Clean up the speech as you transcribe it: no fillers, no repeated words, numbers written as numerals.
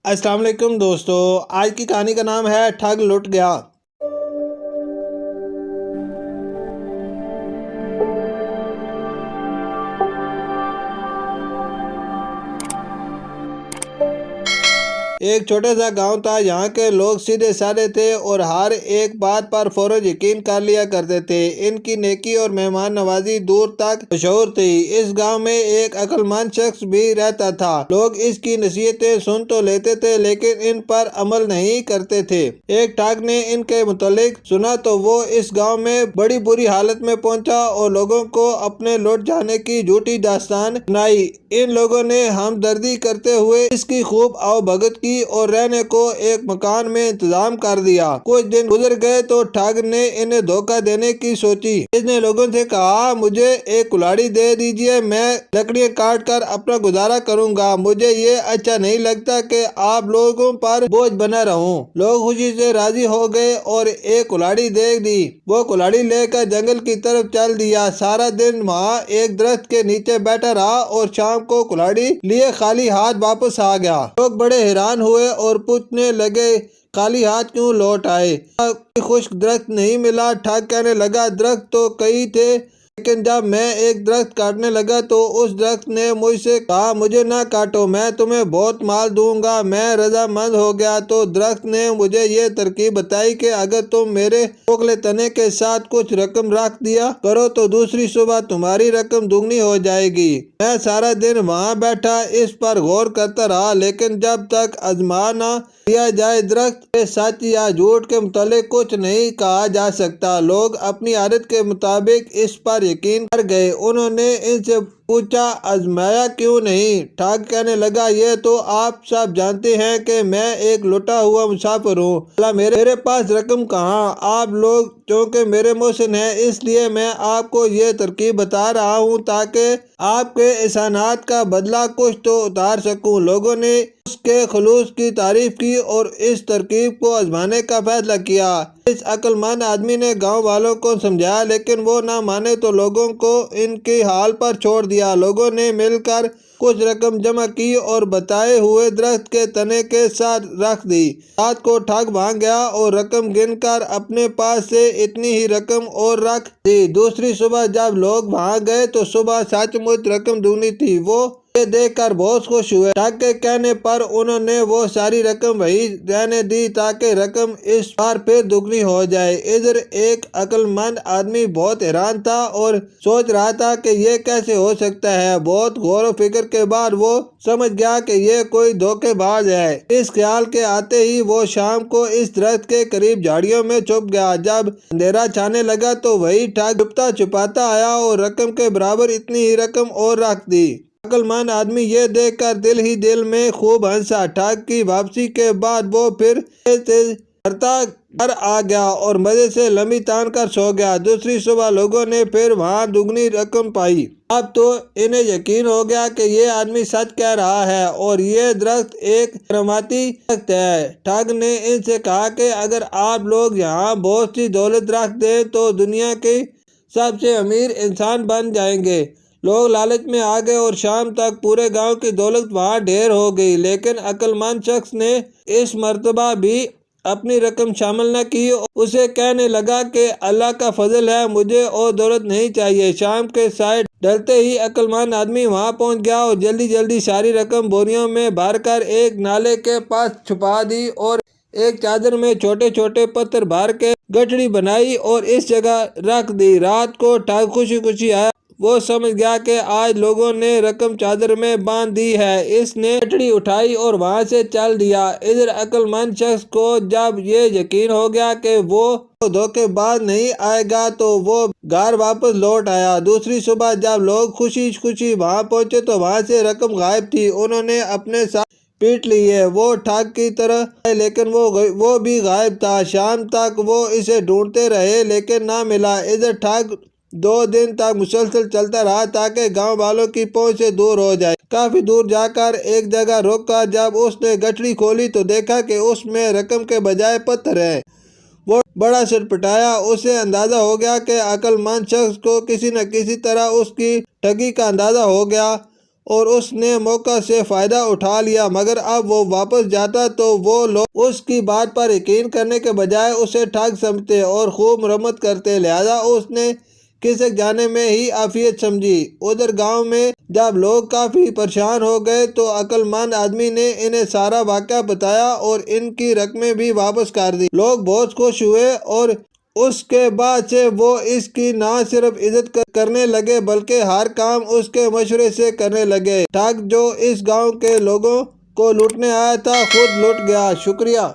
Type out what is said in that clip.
السلام علیکم دوستو، آج کی کہانی کا نام ہے ٹھگ لٹ گیا۔ ایک چھوٹا سا گاؤں تھا۔ یہاں کے لوگ سیدھے سادے تھے اور ہر ایک بات پر فوراً یقین کر لیا کرتے تھے۔ ان کی نیکی اور مہمان نوازی دور تک مشہور تھی۔ اس گاؤں میں ایک عقل مند شخص بھی رہتا تھا۔ لوگ اس کی نصیحتیں سن تو لیتے تھے لیکن ان پر عمل نہیں کرتے تھے۔ ایک ٹھگ نے ان کے متعلق سنا تو وہ اس گاؤں میں بڑی بری حالت میں پہنچا اور لوگوں کو اپنے لٹ جانے کی جھوٹی داستان سنائی۔ ان لوگوں نے ہمدردی کرتے ہوئے اس کی خوب آؤ بھگت کی اور رہنے کو ایک مکان میں انتظام کر دیا۔ کچھ دن گزر گئے تو ٹھگ نے انہیں دھوکہ دینے کی سوچی۔ اس نے لوگوں سے کہا، مجھے ایک کلاڑی دے دیجئے، میں لکڑیاں کاٹ کر اپنا گزارا کروں گا۔ مجھے یہ اچھا نہیں لگتا کہ آپ لوگوں پر بوجھ بنا رہوں۔ لوگ خوشی سے راضی ہو گئے اور ایک کلاڑی دے دی۔ وہ کلاڑی لے کر جنگل کی طرف چل دیا۔ سارا دن وہاں ایک درخت کے نیچے بیٹھا رہا اور شام کو کلاڑی لیے خالی ہاتھ واپس آ گیا۔ لوگ بڑے حیران ہوئے اور پوچھنے لگے، خالی ہاتھ کیوں لوٹ آئے؟ کوئی خشک درخت نہیں ملا؟ ٹھگ کہنے لگا، درخت تو کئی تھے لیکن جب میں ایک درخت کاٹنے لگا تو اس درخت نے مجھ سے کہا، مجھے نہ کاٹو، میں تمہیں بہت مال دوں گا۔ میں رضامند ہو گیا تو درخت نے مجھے یہ ترکیب بتائی کہ اگر تم میرے کھوکھلے تنے کے ساتھ کچھ رقم رکھ دیا کرو تو دوسری صبح تمہاری رقم دگنی ہو جائے گی۔ میں سارا دن وہاں بیٹھا اس پر غور کرتا رہا لیکن جب تک آزما نہ لیا جائے درخت کے سچ یا جھوٹ کے متعلق کچھ نہیں کہا جا سکتا۔ لوگ اپنی عادت کے مطابق اس پر یقین کر گئے۔ انہوں نے ان سے پوچھا، آزمایا کیوں نہیں؟ ٹھگ کہنے لگا، یہ تو آپ سب جانتے ہیں کہ میں ایک لٹا ہوا مسافر ہوں۔ بھلا میرے پاس رقم کہاں؟ آپ لوگ چونکہ میرے محسن ہیں اس لیے میں آپ کو یہ ترکیب بتا رہا ہوں تاکہ آپ کے احسانات کا بدلہ کچھ تو اتار سکوں۔ لوگوں نے اس کے خلوص کی تعریف کی اور اس ترکیب کو آزمانے کا فیصلہ کیا۔ اس عقل مند آدمی نے گاؤں والوں کو سمجھایا لیکن وہ نہ مانے تو لوگوں کو ان کے حال پر چھوڑ دیا۔ لوگوں نے مل کر کچھ رقم جمع کی اور بتائے ہوئے درخت کے تنے کے ساتھ رکھ دی۔ رات کو ٹھگ بھاگ گیا اور رقم گن کر اپنے پاس سے اتنی ہی رقم اور رکھ دی۔ دوسری صبح جب لوگ وہاں گئے تو صبح سچ مچ رقم دگنی تھی۔ وہ یہ دیکھ کر بہت خوش ہوئے۔ ٹھگ کے کہنے پر انہوں نے وہ ساری رقم وہیں رہنے دی تاکہ رقم اس بار پھر دگنی ہو جائے۔ ادھر ایک عقل مند آدمی بہت حیران تھا اور سوچ رہا تھا کہ یہ کیسے ہو سکتا ہے۔ بہت غور و فکر کے بعد وہ سمجھ گیا کہ یہ کوئی دھوکے باز ہے۔ اس خیال کے آتے ہی وہ شام کو اس درخت کے قریب جھاڑیوں میں چھپ گیا۔ جب اندھیرا چھانے لگا تو وہی ٹھگ چھپتا چھپاتا آیا اور رقم کے برابر اتنی ہی رقم اور رکھ دی۔ عقل مند آدمی یہ دیکھ کر دل ہی دل میں خوب ہنسا۔ ٹھگ کی واپسی کے بعد وہ پھر تیز کرتا گھر آ گیا اور مزے سے لمبی تان کر سو گیا۔ دوسری صبح لوگوں نے پھر وہاں دگنی رقم پائی۔ اب تو انہیں یقین ہو گیا کہ یہ آدمی سچ کہہ رہا ہے اور یہ درخت ایک کرامتی درخت ہے۔ ٹھگ نے ان سے کہا کہ اگر آپ لوگ یہاں بہت سی دولت رکھ دیں تو دنیا کے سب سے امیر انسان بن جائیں گے۔ لوگ لالچ میں آ گئے اور شام تک پورے گاؤں کی دولت وہاں ڈھیر ہو گئی لیکن عقل مند شخص نے اس مرتبہ بھی اپنی رقم شامل نہ کی۔ اسے کہنے لگا کہ اللہ کا فضل ہے، مجھے اور دولت نہیں چاہیے۔ شام کے سائے ڈھلتے ہی عقل مند آدمی وہاں پہنچ گیا اور جلدی جلدی ساری رقم بوریوں میں بھر کر ایک نالے کے پاس چھپا دی اور ایک چادر میں چھوٹے چھوٹے پتھر بھر کے گٹھڑی بنائی اور اس جگہ رکھ دی۔ رات کو ٹھگ خوشی خوشی آیا۔ وہ سمجھ گیا کہ آج لوگوں نے رقم چادر میں باندھ دی ہے۔ اس نے گٹھڑی اٹھائی اور وہاں سے چل دیا۔ ادھر عقل مند شخص کو جب یہ یقین ہو گیا کہ وہ دھوکے باز نہیں آئے گا تو وہ گھر واپس لوٹ آیا۔ دوسری صبح جب لوگ خوشی خوشی وہاں پہنچے تو وہاں سے رقم غائب تھی۔ انہوں نے اپنے ساتھ پیٹ لیے۔ وہ ٹھگ کی طرح آئے لیکن وہ بھی غائب تھا۔ شام تک وہ اسے ڈھونڈتے رہے لیکن نہ ملا۔ ادھر ٹھگ 2 دن تک مسلسل چلتا رہا تاکہ گاؤں والوں کی پہنچ سے دور ہو جائے۔ کافی دور جا کر ایک جگہ رکا۔ جب اس نے گٹھڑی کھولی تو دیکھا کہ اس میں رقم کے بجائے پتھر ہیں۔ وہ بڑا سٹپٹایا۔ اسے اندازہ ہو گیا کہ عقل مند شخص کو کسی نہ کسی طرح اس کی ٹھگی کا اندازہ ہو گیا۔ اور اس نے موقع سے فائدہ اٹھا لیا، مگر اب وہ واپس جاتا تو وہ لوگ اس کی بات پر یقین کرنے کے بجائے اسے ٹھگ سمجھتے اور خوب مرمت کرتے، لہذا اس نے کھسک جانے میں ہی عافیت سمجھی۔ ادھر گاؤں میں جب لوگ کافی پریشان ہو گئے تو عقل مند آدمی نے انہیں سارا واقعہ بتایا اور ان کی رقمیں بھی واپس کر دی۔ لوگ بہت خوش ہوئے اور اس کے بعد سے وہ اس کی نہ صرف عزت کرنے لگے بلکہ ہر کام اس کے مشورے سے کرنے لگے۔ ٹھگ جو اس گاؤں کے لوگوں کو لوٹنے آیا تھا خود لٹ گیا۔ شکریہ۔